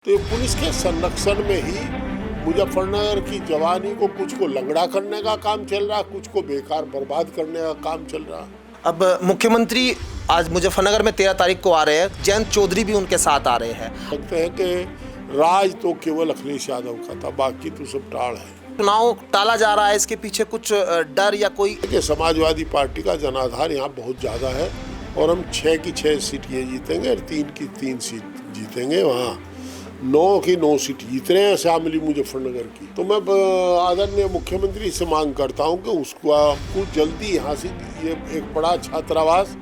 तो ये पुलिस के संरक्षण में ही मुजफ्फरनगर की जवानी को कुछ को लंगड़ा करने का काम चल रहा, कुछ को बेकार बर्बाद करने का काम चल रहा। अब मुख्यमंत्री आज मुजफ्फरनगर में 13 तारीख को आ रहे हैं, जयंत चौधरी भी उनके साथ आ रहे हैं। लगते हैं कि राज तो केवल अखिलेश यादव का था, बाकी तो सब टाल है। चुनाव टाला जा रहा है, इसके पीछे कुछ डर या कोई? कि समाजवादी पार्टी का जनाधार यहाँ बहुत ज़्यादा है और हम 6 की 6 सीट ये जीतेंगे और 3 की 3 सीट जीतेंगे। वहाँ 9 की 9 सीट जीत रहे हैं शामिली मुजफ्फरनगर की। तो मैं आदरणीय मुख्यमंत्री से मांग करता हूँ कि उसको जल्दी यहाँ से ये एक बड़ा छात्रावास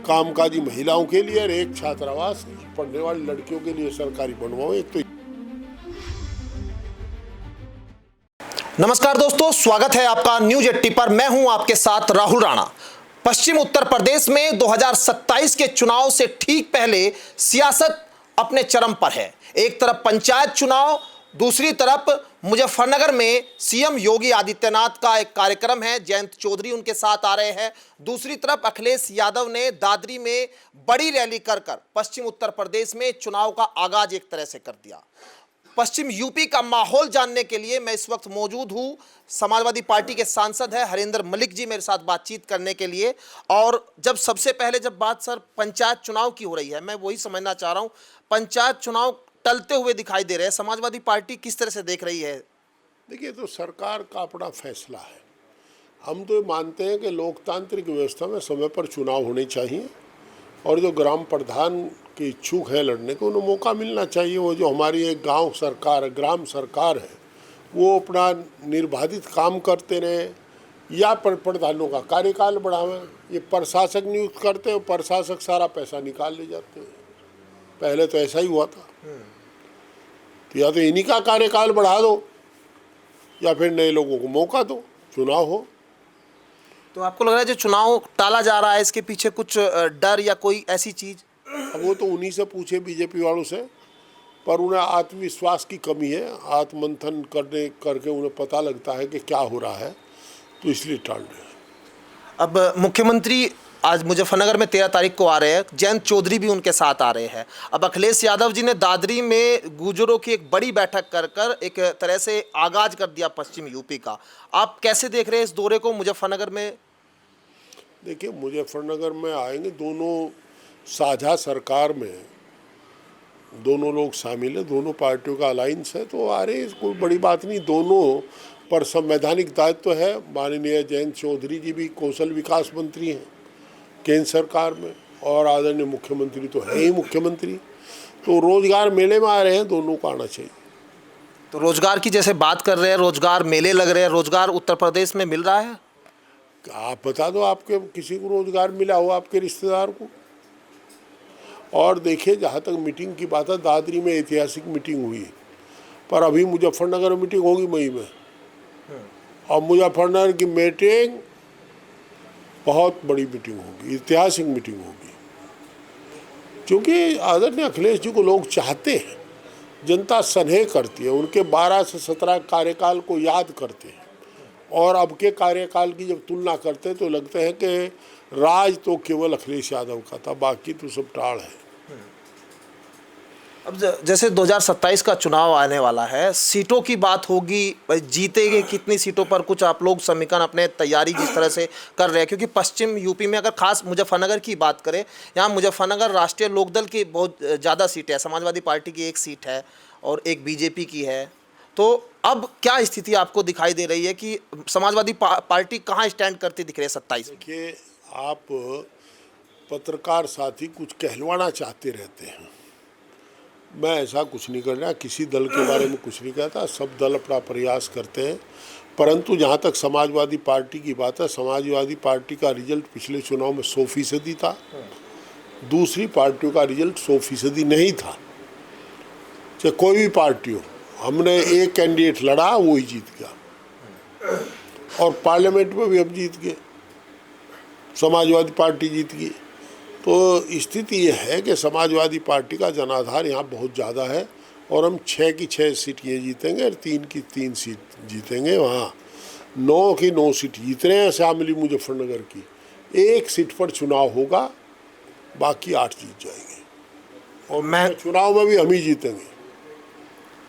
कामकाजी महिलाओं के लिए और एक छात्रावास पढ़ने वाली लड़कियों के लिए सरकारी बनवाओ। एक तो नमस्कार दोस्तों, स्वागत है आपका न्यूज 80 पर। मैं हूं आपके साथ राहुल राणा। पश्चिम उत्तर प्रदेश में 2027 के चुनाव से ठीक पहले सियासत अपने चरम पर है। एक तरफ पंचायत चुनाव, दूसरी तरफ मुजफ्फरनगर में सीएम योगी आदित्यनाथ का एक कार्यक्रम है, जयंत चौधरी उनके साथ आ रहे हैं। दूसरी तरफ अखिलेश यादव ने दादरी में बड़ी रैली कर पश्चिम उत्तर प्रदेश में चुनाव का आगाज एक तरह से कर दिया। पश्चिम यूपी का माहौल जानने के लिए मैं इस वक्त मौजूद हूं। समाजवादी पार्टी के सांसद है हरेंद्र मलिक जी मेरे साथ बातचीत करने के लिए। और सबसे पहले जब बात सर पंचायत चुनाव की हो रही है, मैं वही समझना चाह रहा हूं, पंचायत चुनाव टलते हुए दिखाई दे रहे हैं, समाजवादी पार्टी किस तरह से देख रही है? देखिए, तो सरकार का अपना फैसला है। हम तो मानते हैं कि लोकतांत्रिक व्यवस्था में समय पर चुनाव होने चाहिए और जो ग्राम प्रधान के इच्छुक है लड़ने को, उन्हें मौका मिलना चाहिए। वो जो हमारी एक गांव सरकार है, ग्राम सरकार है, वो अपना निर्बाधित काम करते रहे या प्रधानों का कार्यकाल बढ़ावें। ये प्रशासक नियुक्त करते हैं, प्रशासक सारा पैसा निकाल ले जाते हैं। पहले तो ऐसा ही हुआ था। तो या तो इन्हीं का कार्यकाल बढ़ा दो या फिर नए लोगों को मौका दो, चुनाव हो। तो आपको लग रहा है जो चुनाव टाला जा रहा है, इसके पीछे कुछ डर या कोई ऐसी चीज? अब वो तो उन्हीं से पूछे, बीजेपी वालों से। पर उन्हें आत्मविश्वास की कमी है। आत्ममंथन करके उन्हें पता लगता है कि क्या हो रहा है, तो इसलिए टाल रहे हैं। अब मुख्यमंत्री आज मुजफ्फरनगर में 13 तारीख को आ रहे हैं, जयंत चौधरी भी उनके साथ आ रहे हैं। अब अखिलेश यादव जी ने दादरी में गुर्जरों की एक बड़ी बैठक कर एक तरह से आगाज कर दिया पश्चिम यूपी का। आप कैसे देख रहे हैं इस दौरे को मुजफ्फरनगर में? देखिए, मुजफ्फरनगर में आएंगे, दोनों साझा सरकार में दोनों लोग शामिल हैं, दोनों पार्टियों का अलायंस है, तो आ रहे, कोई बड़ी बात नहीं। दोनों पर संवैधानिक दायित्व है। माननीय जयंत चौधरी जी भी कौशल विकास मंत्री हैं केंद्र सरकार में और आदरणीय मुख्यमंत्री तो है ही मुख्यमंत्री। तो रोजगार मेले में आ रहे हैं, दोनों को आना चाहिए। तो रोजगार की जैसे बात कर रहे हैं, रोजगार मेले लग रहे हैं, रोजगार उत्तर प्रदेश में मिल रहा है? आप बता दो, आपके किसी को रोजगार मिला हो, आपके रिश्तेदार को? और देखिए, जहाँ तक मीटिंग की बात है, दादरी में ऐतिहासिक मीटिंग हुई, पर अभी मुजफ्फरनगर में मीटिंग होगी मई में। और मुजफ्फरनगर की मीटिंग बहुत बड़ी मीटिंग होगी, ऐतिहासिक मीटिंग होगी, क्योंकि आदरणीय अखिलेश जी को लोग चाहते हैं। जनता स्नेह करती है, उनके 12 से 17 कार्यकाल को याद करते हैं और अब के कार्यकाल की जब तुलना करते हैं तो लगते हैं कि राज तो केवल अखिलेश यादव का था, बाकी तो सब टाल है। अब जैसे 2027 का चुनाव आने वाला है, सीटों की बात होगी, जीतेंगे कितनी सीटों पर, कुछ आप लोग समीकरण अपने तैयारी जिस तरह से कर रहे हैं? क्योंकि पश्चिम यूपी में अगर खास मुजफ्फरनगर की बात करें, यहाँ मुजफ्फरनगर राष्ट्रीय लोकदल की बहुत ज़्यादा सीट है, समाजवादी पार्टी की एक सीट है और एक बीजेपी की है। तो अब क्या स्थिति आपको दिखाई दे रही है कि समाजवादी पार्टी कहाँ स्टैंड करती दिख रही है 27? देखिए, आप पत्रकार साथी कुछ कहलवाना चाहते रहते हैं। मैं ऐसा कुछ नहीं कर रहा, किसी दल के बारे में कुछ नहीं कहता। सब दल अपना प्रयास करते हैं, परंतु जहाँ तक समाजवादी पार्टी की बात है, समाजवादी पार्टी का रिजल्ट पिछले चुनाव में 100% था। दूसरी पार्टियों का रिजल्ट 100% नहीं था। चाहे कोई भी पार्टी हो, हमने एक कैंडिडेट लड़ा, वो ही जीत गया। और पार्लियामेंट में भी हम जीत गए, समाजवादी पार्टी जीत गई। तो स्थिति ये है कि समाजवादी पार्टी का जनाधार यहाँ बहुत ज़्यादा है और हम 6 की 6 सीट ये जीतेंगे और 3 की 3 सीट जीतेंगे। वहाँ 9 की 9 सीट जीत रहे हैं शामिली मुजफ्फरनगर की। एक सीट पर चुनाव होगा, बाकी 8 जीत जाएंगे और मैं चुनाव में भी हम ही जीतेंगे।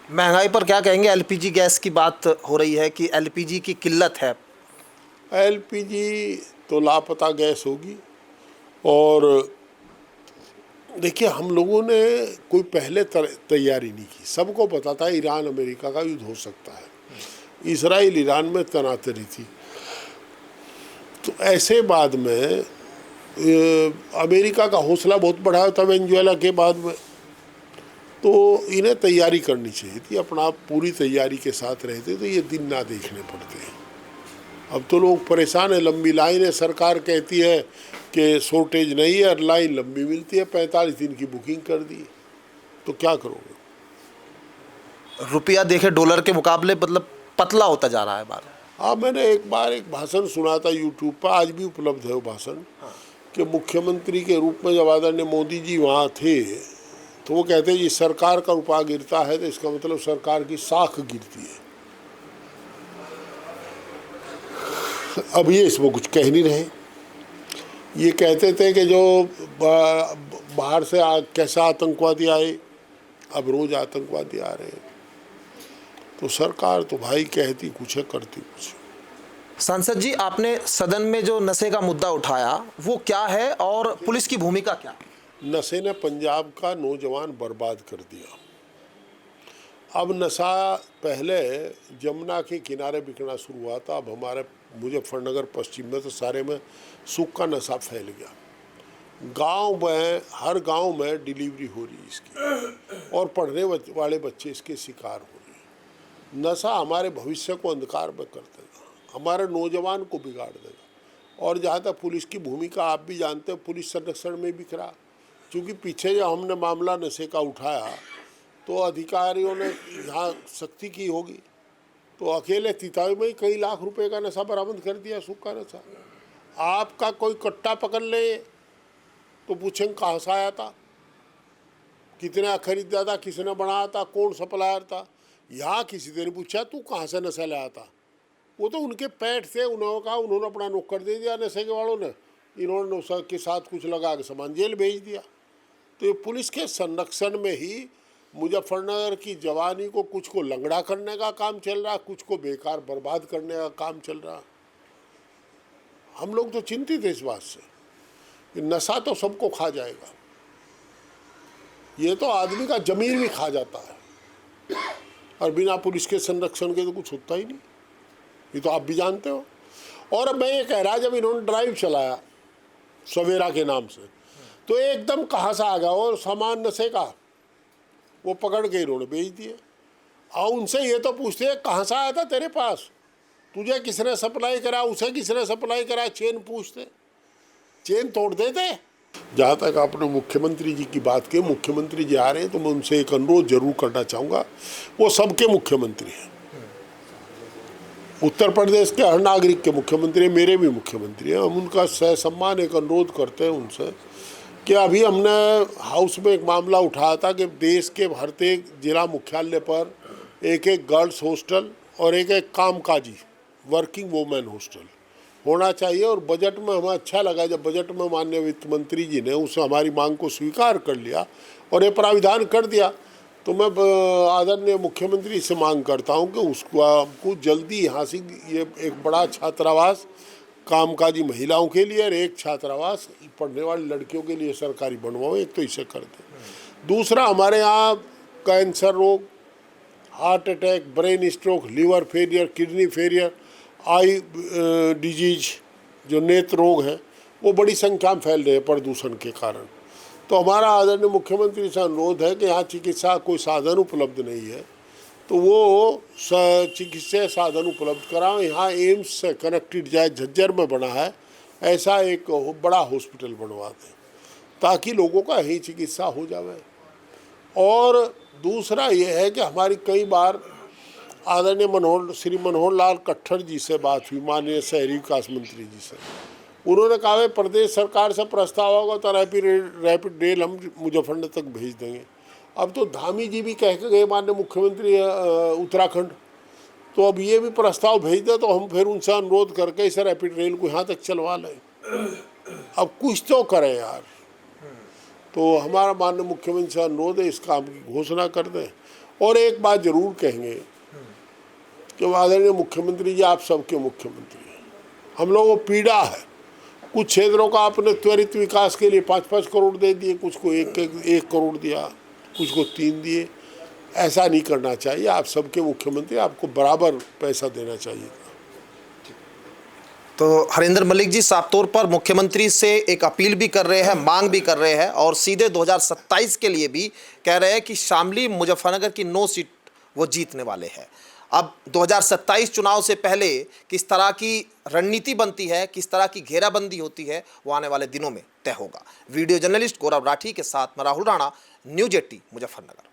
महंगाई पर क्या कहेंगे? एलपीजी गैस की बात हो रही है कि एलपीजी की किल्लत है। एलपीजी तो लापता गैस होगी। और देखिए, हम लोगों ने कोई पहले तैयारी नहीं की। सबको पता था ईरान अमेरिका का युद्ध हो सकता है, इसराइल ईरान में तनातरी थी। तो ऐसे बाद में अमेरिका का हौसला बहुत बढ़ा था वेनेजुएला के बाद में। तो इन्हें तैयारी करनी चाहिए थी, अपना पूरी तैयारी के साथ रहते तो ये दिन ना देखने पड़ते हैं। अब तो लोग परेशान है, लंबी लाइन है। सरकार कहती है कि शॉर्टेज नहीं है और लाइन लंबी मिलती है। 45 दिन की बुकिंग कर दी, तो क्या करोगे? रुपया देखे डॉलर के मुकाबले मतलब पतला होता जा रहा है बार। हाँ, मैंने एक बार एक भाषण सुना था यूट्यूब पर, आज भी उपलब्ध है वो भाषण। कि मुख्यमंत्री के रूप में जब आदरणीय मोदी जी वहाँ थे तो वो कहते हैं, ये सरकार का रुपया गिरता है तो इसका मतलब सरकार की साख गिरती है। अब ये इसमें कुछ कह नहीं रहे। ये कहते थे कि जो बाहर से कैसा आतंकवादी आए, अब रोज आतंकवादी आ रहे हैं। तो सरकार तो भाई कहती कुछ है, करती कुछ है। सांसद जी, आपने सदन में जो नशे का मुद्दा उठाया वो क्या है और पुलिस की भूमिका क्या? नशे ने पंजाब का नौजवान बर्बाद कर दिया। अब नशा पहले जमुना के किनारे बिकना शुरू हुआ था, अब हमारे मुजफ्फरनगर पश्चिम में तो सारे में सूखा नशा फैल गया। गांव में, हर गांव में डिलीवरी हो रही है इसकी, और पढ़ने वाले बच्चे इसके शिकार हो रहे हैं। नशा हमारे भविष्य को अंधकार में कर देगा, हमारे नौजवान को बिगाड़ देगा। और जहाँ तक पुलिस की भूमिका, आप भी जानते हैं, पुलिस संरक्षण में बिखरा। क्योंकि पीछे जब हमने मामला नशे का उठाया तो अधिकारियों ने यहाँ सख्ती की होगी, तो अकेले तितावी में ही कई लाख रुपए का नशा बरामद कर दिया, सूखा नशा। आपका कोई कट्टा पकड़ ले तो पूछेंगे कहाँ से आया था, कितने खरीदा था, किसने बनाया था, कौन सप्लायर था। यहाँ किसी ने पूछा तू कहाँ से नशा लाया था, वो तो उनके पेट से उन्होंने कहा, उन्होंने अपना नौकर दे दिया नशे के वालों ने, इन्होंने नशे के साथ कुछ लगा के सामान जेल भेज दिया। तो ये पुलिस के संरक्षण में ही मुजफ्फरनगर की जवानी को, कुछ को लंगड़ा करने का काम चल रहा, कुछ को बेकार बर्बाद करने का काम चल रहा। हम लोग तो चिंतित हैं इस बात से कि नशा तो सबको खा जाएगा, ये तो आदमी का जमीर भी खा जाता है, और बिना पुलिस के संरक्षण के तो कुछ होता ही नहीं, ये तो आप भी जानते हो। और अब मैं ये कह रहा, जब इन्होंने ड्राइव चलाया सवेरा के नाम से, तो एकदम कहाँ से आ गया और सामान नशे का, वो पकड़ के इन्होंने बेच दिए। और उनसे ये तो पूछते हैं कहाँ से आया था तेरे पास, तुझे किसने सप्लाई करा, उसे किसने सप्लाई करा, चेन पूछते, चेन तोड़ देते। जहाँ तक आपने मुख्यमंत्री जी की बात की, मुख्यमंत्री जी आ रहे हैं तो मैं उनसे एक अनुरोध जरूर करना चाहूँगा। वो सबके मुख्यमंत्री हैं, उत्तर प्रदेश के हर नागरिक के मुख्यमंत्री, मेरे भी मुख्यमंत्री हैं। हम उनका सहसम्मान एक अनुरोध करते हैं उनसे कि अभी हमने हाउस में एक मामला उठाया था कि देश के हर एक जिला मुख्यालय पर एक एक गर्ल्स हॉस्टल और एक एक कामकाजी वर्किंग वुमेन हॉस्टल होना चाहिए। और बजट में हमें अच्छा लगा जब बजट में माननीय वित्त मंत्री जी ने उस हमारी मांग को स्वीकार कर लिया और ये प्राविधान कर दिया। तो मैं आदरणीय मुख्यमंत्री से मांग करता हूं कि उसको जल्दी यहाँ से ये एक बड़ा छात्रावास कामकाजी महिलाओं के लिए और एक छात्रावास पढ़ने वाली लड़कियों के लिए सरकारी बनवाओ। एक तो इसे कर दें। दूसरा, हमारे यहाँ कैंसर रोग, heart attack, brain stroke, liver failure, kidney failure, eye disease जो नेत्र रोग हैं, वो बड़ी संख्या में फैल रहे हैं प्रदूषण के कारण। तो हमारा आदरणीय मुख्यमंत्री से अनुरोध है कि यहाँ चिकित्सा कोई साधन उपलब्ध नहीं है तो वो चिकित्सा साधन उपलब्ध कराओ। यहाँ एम्स से कनेक्टेड जाए, झज्जर में बना है, ऐसा एक बड़ा हॉस्पिटल बनवा दें ताकि लोगों का यही चिकित्सा हो जाए। और दूसरा ये है कि हमारी कई बार आदरणीय श्री मनोहर लाल खट्टर जी से बात हुई, माननीय शहरी विकास मंत्री जी से। उन्होंने कहा प्रदेश सरकार से प्रस्ताव होगा तो रैपिड रेल हम मुजफ्फरनगर तक भेज देंगे। अब तो धामी जी भी कह के गए माननीय मुख्यमंत्री उत्तराखंड, तो अब ये भी प्रस्ताव भेज दे तो हम फिर उनसे अनुरोध करके इस रैपिड रेल को यहाँ तक चलवा लें। अब कुछ तो करें यार। तो हमारा माननीय मुख्यमंत्री से अनुरोध है इस काम की घोषणा कर दें और एक बात जरूर कहेंगे कि आदरणीय मुख्यमंत्री जी, आप सबके मुख्यमंत्री हैं। हम लोगों को पीड़ा है, कुछ क्षेत्रों का आपने त्वरित विकास के लिए 5-5 करोड़ दे दिए, कुछ को 1 करोड़ दिया, कुछ को 3 दिए। ऐसा नहीं करना चाहिए। आप सबके मुख्यमंत्री, आपको बराबर पैसा देना चाहिए। तो हरिंदर मलिक जी साफ तौर पर मुख्यमंत्री से एक अपील भी कर रहे हैं, मांग भी कर रहे हैं और सीधे 2027 के लिए भी कह रहे हैं कि शामली मुजफ्फरनगर की 9 सीट वो जीतने वाले हैं। अब 2027 चुनाव से पहले किस तरह की रणनीति बनती है, किस तरह की घेराबंदी होती है, वो आने वाले दिनों में तय होगा। वीडियो जर्नलिस्ट गौरव राठी के साथ मैं राहुल राणा, न्यूज़ 18 मुजफ्फरनगर।